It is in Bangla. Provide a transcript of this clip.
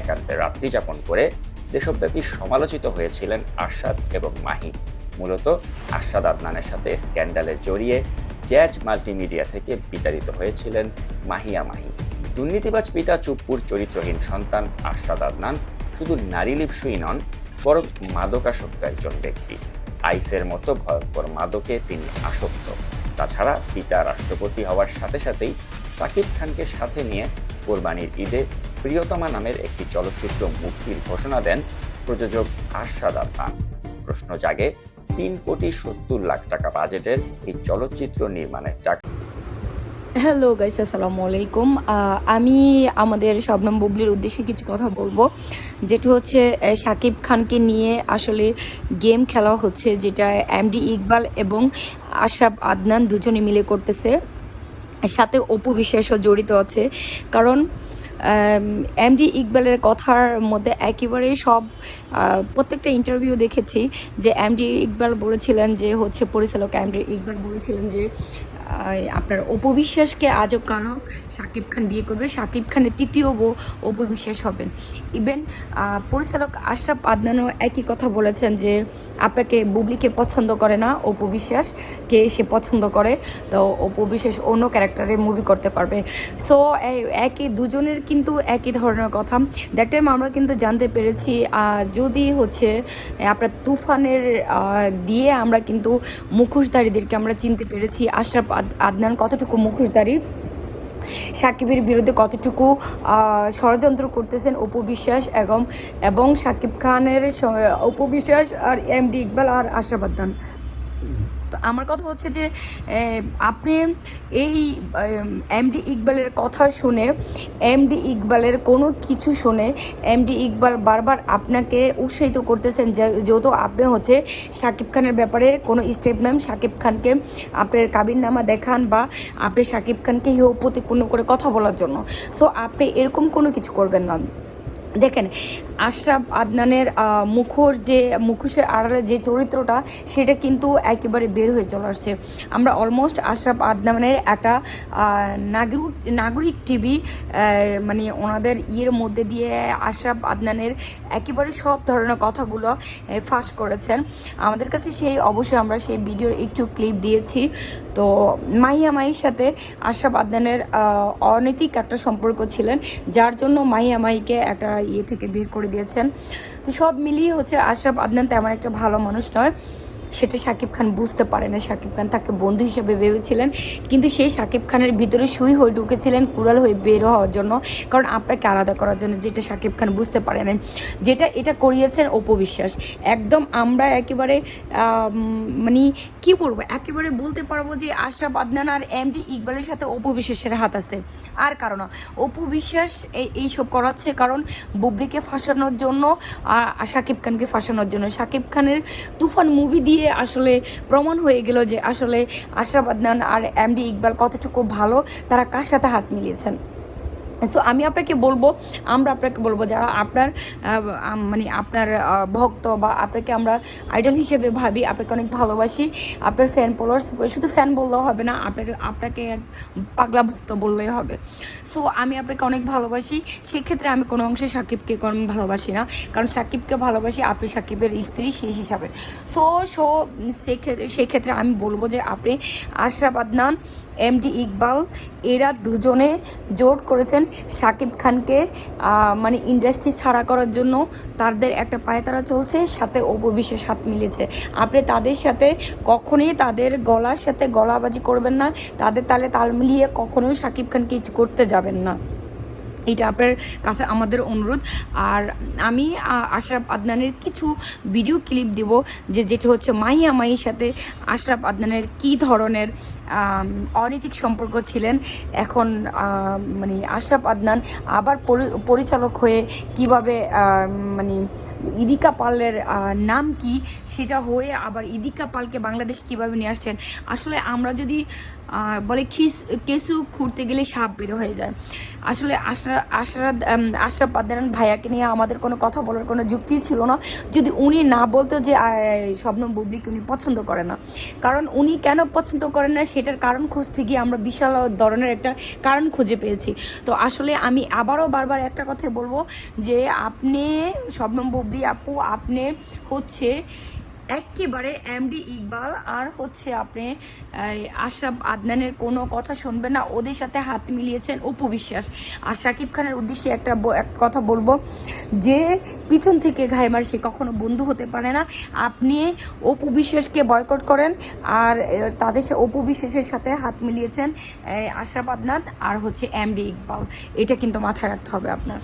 একান্তে রাত্রি যাপন করে দেশব্যাপী সমালোচিত হয়েছিলেন আরশাদ এবং মাহি। মূলত আরশাদ আদনানের সাথে স্ক্যান্ডালে জড়িয়ে জ্যাজ মাল্টিমিডিয়া থেকে বিতাড়িত হয়েছিলেন মাহিয়া মাহি। দুর্নীতিবাজ পিতা চুপ্পুর চরিত্রহীন সন্তান আরশাদ আদনান শুধু নারী লিপ্সই নন, বরং মাদকাসক্ত একজন ব্যক্তি। আইসের মতো ভয়ঙ্কর মাদকে তিনি আসক্ত। তাছাড়া পিতা রাষ্ট্রপতি হওয়ার সাথে সাথেই সাকিব খানকে সাথে নিয়ে কোরবানির ঈদে প্রিয়তমা নামের একটি চলচ্চিত্র মুক্তির ঘোষণা দেন প্রযোজক আরশাদ আদনান। প্রশ্ন জাগে, 3,70,00,000 টাকা বাজেটের এই চলচ্চিত্র নির্মাণের টাকা। হ্যালো গাইস, আসসালামু আলাইকুম। আমি আমাদের শবনম বুবলির উদ্দেশ্যে কিছু কথা বলবো, যেটা হচ্ছে শাকিব খানকে নিয়ে আসলে গেম খেলা হচ্ছে, যেটা এমডি ইকবাল এবং আশরাফ আদনান দুজনে মিলে করতেছে। সাথে অপু বিশ্বাসও জড়িত আছে, কারণ এমডি ইকবালের কথার মধ্যে একেবারেই সব প্রত্যেকটা ইন্টারভিউ দেখেছি যে এমডি ইকবাল বলেছিলেন যে হচ্ছে পরিচালক এমডি ইকবাল বলেছিলেন যে আপনার অপু বিশ্বাসকে আজও কারণ শাকিব খান বিয়ে করবে, শাকিব খানের তৃতীয় বউ অপু বিশ্বাস হবেন। ইভেন পরিচালক আশরাফ আদনানও একই কথা বলেছেন যে আপনাকে বুবলিকে পছন্দ করে না, অপু বিশ্বাসকে সে পছন্দ করে, তো অপু বিশ্বাস অন্য ক্যারেক্টারে মুভি করতে পারবে। সো একই দুজনের কিন্তু একই ধরনের কথা। দ্যাট টাইম আমরা কিন্তু জানতে পেরেছি যদি হচ্ছে আপনার তুফানের দিয়ে আমরা কিন্তু মুখোশধারীদেরকে আমরা চিনতে পেরেছি আশরাফ আদনান কতটুকু মুখোশধারী, সাকিবের বিরুদ্ধে কতটুকু ষড়যন্ত্র করতেছেন অপু বিশ্বাস এবং সাকিব খানের অপু বিশ্বাস আর এমডি ইকবাল আর আশরাফ আদনান। তো আমার কথা হচ্ছে যে আপনি এই এমডি ইকবালের কথা শুনে, এমডি ইকবালের কোনো কিছু শুনে এমডি ইকবাল বারবার আপনাকে উৎসাহিত করতেছেন যেহেতু আপনি হচ্ছে শাকিব খানের ব্যাপারে কোনো স্টেপ নেন, শাকিব খানকে আপনার কাবিননামা দেখান বা আপনি শাকিব খানকে হেয় প্রতিপূর্ণ করে কথা বলার জন্য। সো আপনি এরকম কোনো কিছু করবেন না। দেখেন, আশরাফ আদনানের মুখোশের আড়ালে যে চরিত্রটা, সেটা কিন্তু একেবারে বের হয়ে চলে আসছে। আমরা অলমোস্ট আশরাফ আদনানের একটা নাগরিক টিভি মানে ওনাদের ইয়ের মধ্যে দিয়ে আশরাফ আদনানের একেবারে সব ধরনের কথাগুলো ফাঁস করেছেন আমাদের কাছে। অবশ্যই আমরা সেই ভিডিওর একটু ক্লিপ দিয়েছি। তো মাহিয়া মাহির সাথে আশরাফ আদনানের অনৈতিক একটা সম্পর্ক ছিলেন, যার জন্য মাহিয়া মাহিকে একটা ইয়ে থেকে বের করে দিয়েছেন। তো সব মিলিয়ে হচ্ছে আশরাফ আদনান তেমন একটা ভালো মানুষ নয়, সেটা শাকিব খান বুঝতে পারে না। শাকিব খান তাকে বন্ধু হিসেবে ভেবেছিলেন, কিন্তু সেই শাকিব খানের ভিতরে সুই হয়ে ঢুকেছিলেন কুড়াল হয়ে বের হওয়ার জন্য, কারণ আপনাকে আলাদা করার জন্য, যেটা শাকিব খান বুঝতে পারে না। এটা করিয়েছেন অপু বিশ্বাস। একদম আমরা একেবারে মানে কি বলবো, একেবারে বলতে পারবো যে আশরাফ আদনান আর এমডি ইকবালের সাথে অপু বিশ্বাসের হাত আছে। আর কারণ অপু বিশ্বাস এইসব করাচ্ছে কারণ বুবলিকে ফাঁসানোর জন্য, শাকিব খানকে ফাঁসানোর জন্য। শাকিব খানের তুফান মুভি দিয়ে আসলে প্রমাণ হয়ে গেল যে আসলে আশরাফ আদনান আর এমডি ইকবাল কতটুকু ভালো, তারা কার সাথে হাত মিলিয়েছেন। সো আমরা আপনাকে বলবো যারা আপনার মানে আপনার ভক্ত বা আপনাকে আমরা আইডল হিসেবে ভাবি, আপনাকে অনেক ভালোবাসি, আপনার ফ্যান ফলোয়ার্স, শুধু ফ্যান বললেও হবে না, আপনাকে পাগলা ভক্ত বললেই হবে। সো আমি আপনাকে অনেক ভালোবাসি, সেক্ষেত্রে আমি কোনো অংশে সাকিবকে ভালোবাসি না, কারণ সাকিবকে ভালোবাসি আপনি সাকিবের স্ত্রী সেই হিসাবে। সেক্ষেত্রে আমি বলবো যে আপনি আশরাফ আদনান, এমডি ইকবাল এরা দুজনে জোট করেছেন শাকিব খানকে মানে ইন্ডাস্ট্রি ছাড়া করার জন্য। তাদের একটা পায়তারা চলছে, সাথে অপু বিশ্বাস হাত মিলেছে। আপনি তাদের সাথে কখনোই তাদের গলার সাথে গলাবাজি করবেন না, তাদের তালে তাল মিলিয়ে কখনোই শাকিব খানকে কিছু করতে যাবেন না, এটা আপনার কাছে আমাদের অনুরোধ। আর আমি আশরাফ আদনানের কিছু ভিডিও ক্লিপ দিব যেটা হচ্ছে মাহিয়া মাহির সাথে আশরাফ আদনানের কি ধরনের অনৈতিক সম্পর্ক ছিলেন। এখন মানে আশরাফ আদনান আবার পরিচালক হয়ে কিভাবে মানে ইদিকা পালের নাম কি সেটা হয়ে আবার ইদিকা পালকে বাংলাদেশ কিভাবে নিয়ে আসছেন। আসলে আমরা যদি বলে কেঁচু খুঁড়তে গেলে সাপ বের হয়ে যায়। আসলে আশরাফ আদনান ভাইয়াকে নিয়ে আমাদের কোনো কথা বলার কোনো যুক্তি ছিল না যদি উনি না বলতো যে শবনম বুবলিকে উনি পছন্দ করে না। কারণ উনি কেন পছন্দ করেন না সেটার কারণ খুঁজতে গিয়ে আমরা বিশাল ধরনের একটা কারণ খুঁজে পেয়েছি। তো আসলে আমি আবারও বারবার একটা কথাই বলবো যে আপনি শবনম বুবলি আপু আপনি হচ্ছে একেবারে এমডি ইকবাল আর হচ্ছে আপনি আশরাফ আদনানের কোনো কথা শুনবেন না, ওদের সাথে হাত মিলিয়েছেন অপু বিশ্বাস। আর শাকিব খানের উদ্দেশ্যে একটা কথা বলবো যে পিছন থেকে ঘাইমার সে কখনো বন্ধু হতে পারে না। আপনি অপু বিশ্বাসকে বয়কট করেন আর তাদের অপু বিশ্বাসের সাথে হাত মিলিয়েছেন আশরাফ আদনান আর হচ্ছে এমডি ইকবাল, এটা কিন্তু মাথায় রাখতে হবে আপনার।